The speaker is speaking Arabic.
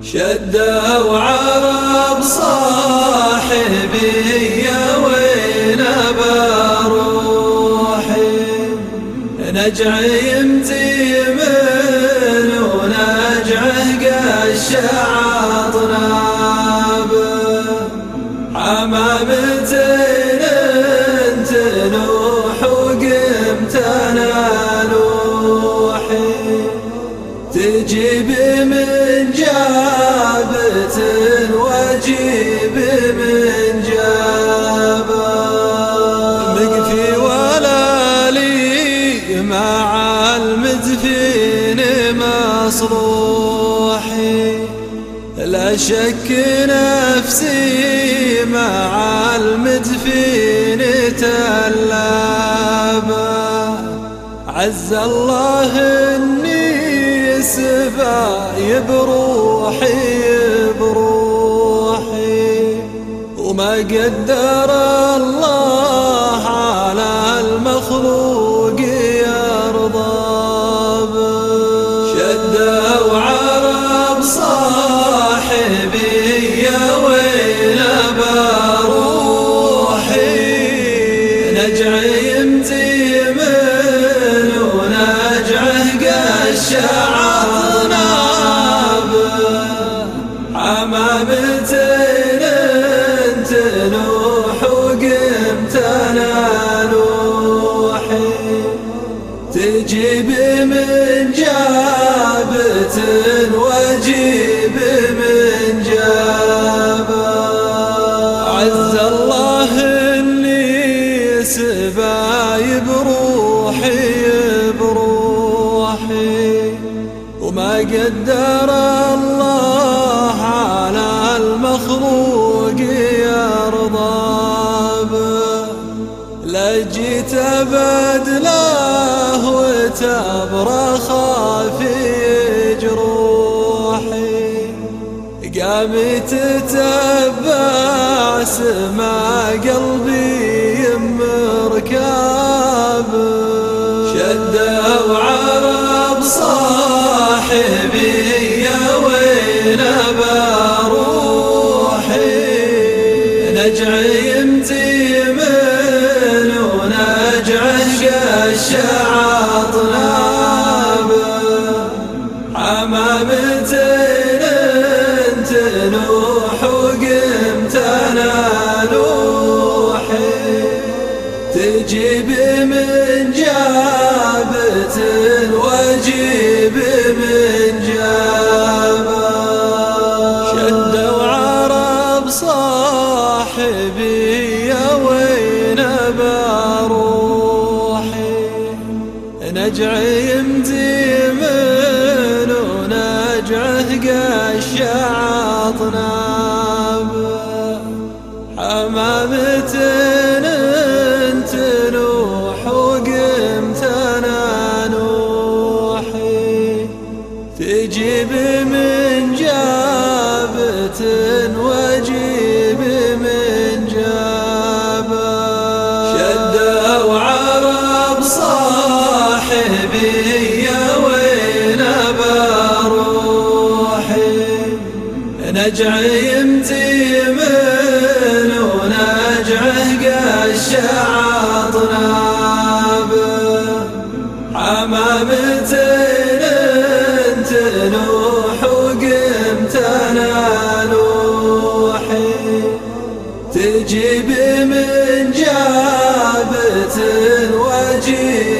شدوا عرب صاحبي يا وين بروحي نجع يمتي من ونجعه قش عطنابه حمامتين تنوح وقمتنا نوحي تجيب من جابة واجيب من جابة مقفي ولا لي مع المدفين مصروحي لا شك نفسي مع المدفين تلابة عز الله اني سباي بروحي وما قدر الله على المخلوق يرضى به شدوا عرب صاحبي يا ويل بروحي نجع يمتي من ونجعه قش حمامتين تنوح وقمتنا نوحي تجيب من جابة واجيب من جابة عز الله اللي سباي بروحي وما قدر الله على المخلوق يرضى به لا جيت أبدله وتبرخ في جروحي قام تتبع سما قلبي يمر كابه شدوا عرب صاحبي يا وين بروحي نجع يمتي من ونجعه قش عطنابه حمامتين تنوح وقمتنا نوحي تجيب من جابة واجيب من جابة شدوا عرب صاحبي يا وين بروحي نجع يمتي من ونجعه قش عطنابه حمامتين تنوح وقمتنا نوحي تجيب من جابة واجيب من جابة شدوا عرب صاحبي يا وين بروحي نجع يمتي من ونجعه قش عطنابه حمامتين تنوح وقمتنا نوحي تجيب من جابة واجيب